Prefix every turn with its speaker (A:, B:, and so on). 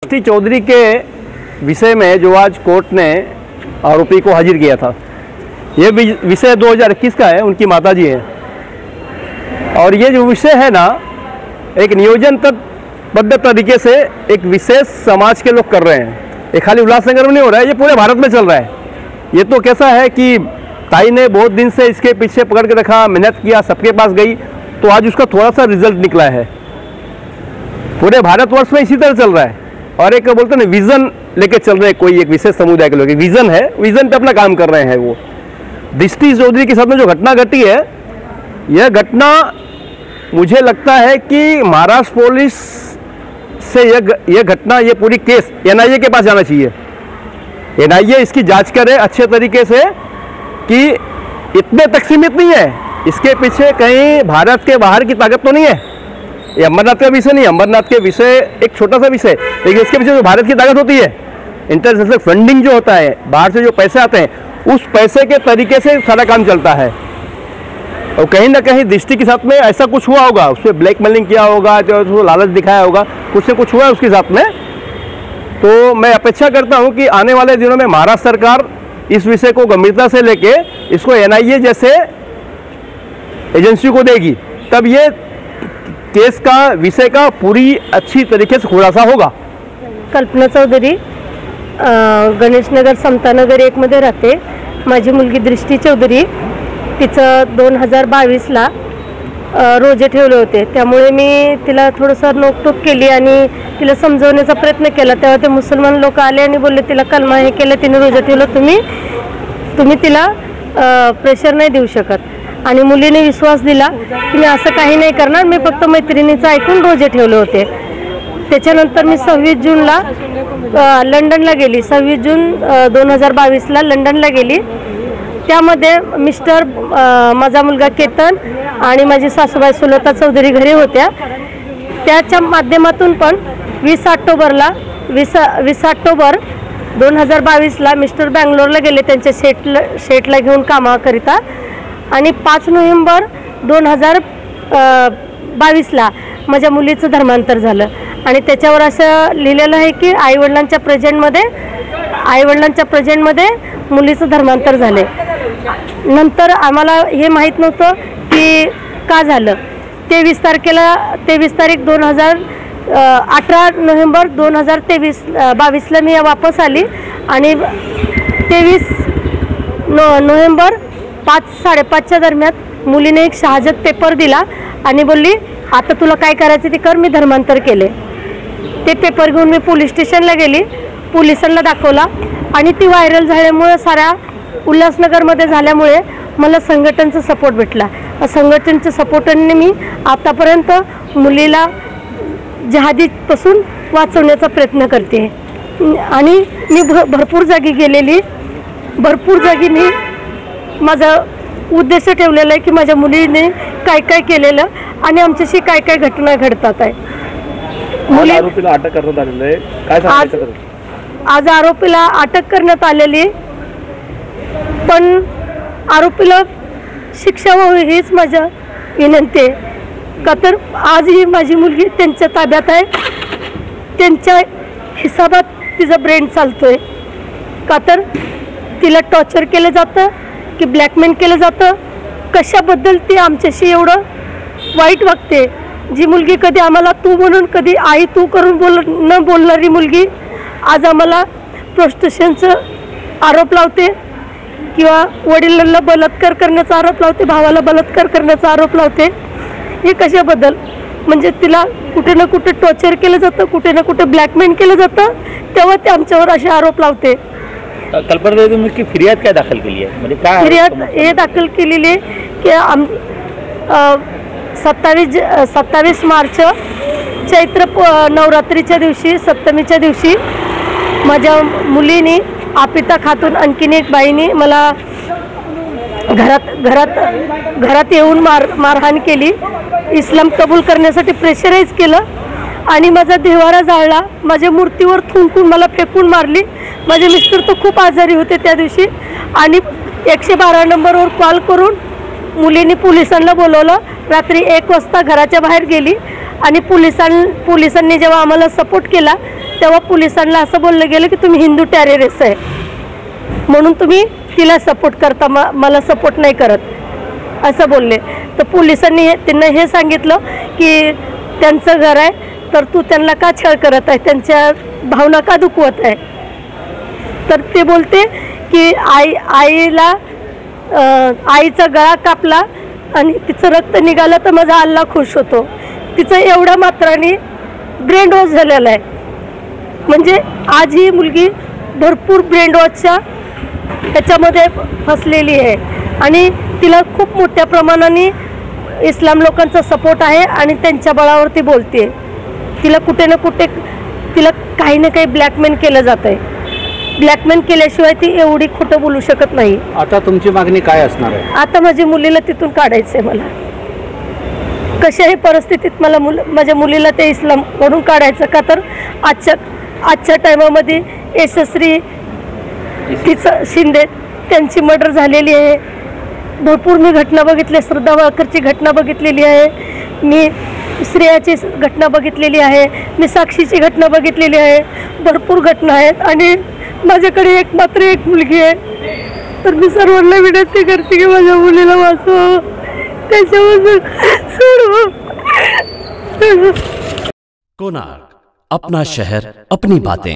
A: दृष्टि चौधरी के विषय में जो आज कोर्ट ने आरोपी को हाजिर किया था, ये विषय 2021 का है, उनकी माताजी हैं। और ये जो विषय है ना, एक नियोजनबद्ध तरीके से एक विशेष समाज के लोग कर रहे हैं। ये खाली उल्लासनगर में नहीं हो रहा है, ये पूरे भारत में चल रहा है। ये तो कैसा है कि ताई ने बहुत दिन से इसके पीछे पकड़ के रखा, मेहनत किया, सबके पास गई, तो आज उसका थोड़ा सा रिजल्ट निकला है। पूरे भारतवर्ष में इसी तरह चल रहा है। और एक बोलते हैं ना, विजन लेके चल रहे हैं, कोई एक विशेष समुदाय के लोग विजन है, विजन पे अपना काम कर रहे हैं। वो दृष्टि चौधरी के साथ में जो घटना घटी है, यह घटना मुझे लगता है कि महाराष्ट्र पुलिस से यह घटना, ये पूरी केस एनआईए के पास जाना चाहिए। एनआईए इसकी जांच करे अच्छे तरीके से कि इतने तक सीमित नहीं है, इसके पीछे कहीं भारत के बाहर की ताकत तो नहीं है। ये अमरनाथ का विषय नहीं, अमरनाथ के विषय एक छोटा सा विषय, लेकिन इसके पीछे जो भारत की ताकत होती है, इंटरनेशनल फंडिंग जो होता है, बाहर से जो पैसे आते हैं, उस पैसे के तरीके से सारा काम चलता है। और कहीं ना कहीं दृष्टि के साथ में ऐसा कुछ हुआ होगा, उसमें ब्लैकमेलिंग किया होगा, जो लालच दिखाया होगा, कुछ न कुछ हुआ है उसके साथ में। तो मैं अपेक्षा करता हूं कि आने वाले दिनों में महाराष्ट्र सरकार इस विषय को गंभीरता से लेके इसको एनआईए जैसे एजेंसी को देगी, तब ये केस का विषय का पूरी अच्छी तरीके से खुलासा होगा।
B: कल्पना चौधरी, गणेशनगर समतानगर 1 मध्ये राहते। माझी मुलगी दृष्टी चौधरी, तिचं 2022ला रोजे ठेवले होते, त्यामुळे मी तिला थोडंसं नोकटोक केली आणि तिला समजवण्याचा प्रयत्न केला। तेव्हा ते मुसलमान लोक आले आणि बोलले तिला कलमा हे केलं, तिने रोजा ठेवलं, तुम्ही तिला प्रेशर नाही देऊ शकत। आणि मुलीने विश्वास दिला की मी असं काही नाही करणार, मी फक्त मैत्रिणीचं ऐकून रोजे ठेवले होते। त्याच्यानंतर मी 26 जूनला लंडनला गेली, 26 जून 2022ला लंडनला गेली। त्यामध्ये मिस्टर, माझा मुलगा केतन आणि माझी सासूबाई सुलता चौधरी घरी होत्या। त्याच्या माध्यमातून पण 20 ऑक्टोबर 2022ला मिस्टर बँगलोरला गेले त्यांच्या शेटला घेऊन कामाकरिता। आणि 5 नोव्हेंबर 2022ला माझ्या मुलीचं धर्मांतर झालं। आणि त्याच्यावर असं लिहिलेलं आहे की आईवडिलांच्या प्रेझेंटमध्ये मुलीचं धर्मांतर झाले। नंतर आम्हाला हे माहीत नव्हतं की का झालं। 23 तारीख 18 नोव्हेंबर 2022ला मी वापस आली आणि 23 नोव्हेंबर 5-5:30च्या दरम्यान मुलीने एक शहाजत पेपर दिला आणि बोलली आता तुला काय करायचं ते कर, मी धर्मांतर केले। ते पेपर घेऊन मी पोलीस स्टेशनला गेली, पोलिसांना दाखवला आणि ती व्हायरल झाल्यामुळे साऱ्या उल्हासनगरमध्ये झाल्यामुळे मला संघटनेचा सपोर्ट भेटला। संघटनेच्या सपोर्टने मी आतापर्यंत मुलीला जहादीपासून वाचवण्याचा प्रयत्न करते। आणि मी भरपूर जागी गेलेली, भरपूर जागी मी माझा उद्देश ठेवलेला आहे की माझ्या मुलीने काय काय केलेलं आणि आमच्याशी काय काय घटना घडतात आहे।
A: आरोपीला अटक करण्यात आलेली आहे, काय सांगायचं?
B: आज आरोपीला अटक करण्यात आलेली, पण आरोपीला शिक्षा व्हावी हीच माझ्या विनंती आहे। का तर आज ही माझी मुलगी त्यांच्या ताब्यात आहे, त्यांच्या हिसाबात तिचा ब्रेन चालतोय। का तर तिला टॉर्चर केलं जातं की ब्लॅकमेल केलं जातं, कशाबद्दल ती आमच्याशी एवढं वाईट वागते। जी मुलगी कधी आम्हाला तू म्हणून, कधी आई तू करून न बोलणारी मुलगी आज आम्हाला प्रोस्टिट्यूशनचा आरोप लावते किंवा वडिलांना बलात्कार करण्याचा आरोप लावते, भावाला बलात्कार करण्याचा आरोप लावते। हे कशाबद्दल? म्हणजे तिला कुठे ना कुठे टॉर्चर केलं जातं, कुठे ना कुठे ब्लॅकमेल केलं जातं, तेव्हा ते आमच्यावर असे आरोप लावते।
C: कल्पना तुम्ही की फिर्याद काय दाखल केली आहे, म्हणजे काय
B: फिर्याद हे दाखल केलेली आहे की 27 मार्च चैत्र नवरात्रीच्या दिवशी, सप्तमीच्या दिवशी माझ्या मुलीने आपिता खातून आणखीन एक बाईने मला घरात येऊन मारहाण केली, इस्लाम कबूल करण्यासाठी प्रेशराईज केलं आणि माझा देवारा जाळला, माझ्या मूर्तीवर थुंकून मला फेकून मारली। माझे मिस्टर तर खूप आजारी होते त्या दिवशी आणि 112 नंबरवर कॉल करून मुलीने पोलिसांना बोलवलं। रात्री 1 वाजता घराच्या बाहेर गेली आणि पोलिसांनी जेव्हा आम्हाला सपोर्ट केला तेव्हा पोलिसांना असं बोललं गेलं की तुम्ही हिंदू टेररिस्ट आहे म्हणून तुम्ही तिला सपोर्ट करता, मला सपोर्ट नाही करत असं बोलले. तर पोलिसांनी त्यांना हे सांगितलं की त्यांचं घर आहे तर तू त्यांना का छळ करत आहे, त्यांच्या भावना का दुखवत आहे. तर ते बोलते की आईला आईचा गळा कापला आणि तिचं रक्त निघालं तर माझा अल्लाह खुश होतो. तिचं एवढ्या मात्राने ब्रेन वॉश झालेला आहे. म्हणजे आज ही मुलगी भरपूर ब्रेन वॉशच्या ह्याच्यामध्ये फसलेली आहे आणि तिला खूप मोठ्या प्रमाणाने इस्लाम लोकांचा सपोर्ट आहे आणि त्यांच्या बळावरती बोलते. तिला कुठे ना कुठे तिला काही ना काही ब्लॅकमेल केलं जात आहे. ब्लॅकमेल केल्याशिवाय ती एवढी खोटं बोलू शकत नाही.
D: आता तुमची मागणी काय असणार आहे?
B: आता माझ्या मुलीला तिथून काढायचं आहे. मला कशाही परिस्थितीत मला माझ्या मुलीला ते इस्लामकडून काढायचं. का तर आजच्या टायमामध्ये यशस्वी तिचं शिंदे त्यांची मर्डर झालेली आहे. भरपूर मी घटना बघितली. श्रद्धा वाळकरची घटना बघितलेली आहे, मी श्रेयाची घटना बघितलेली आहे, मी साक्षीची घटना बघितलेली आहे. भरपूर घटना आहेत आणि माझ्याकडे मात्र एक मुलगी आहे. तर मी सर्वांना विनंती करते की माझ्या मुलीला वाचवावं, त्याच्यापासून सोडवं.
E: कोणार्क, अपना शहर अपनी बातें.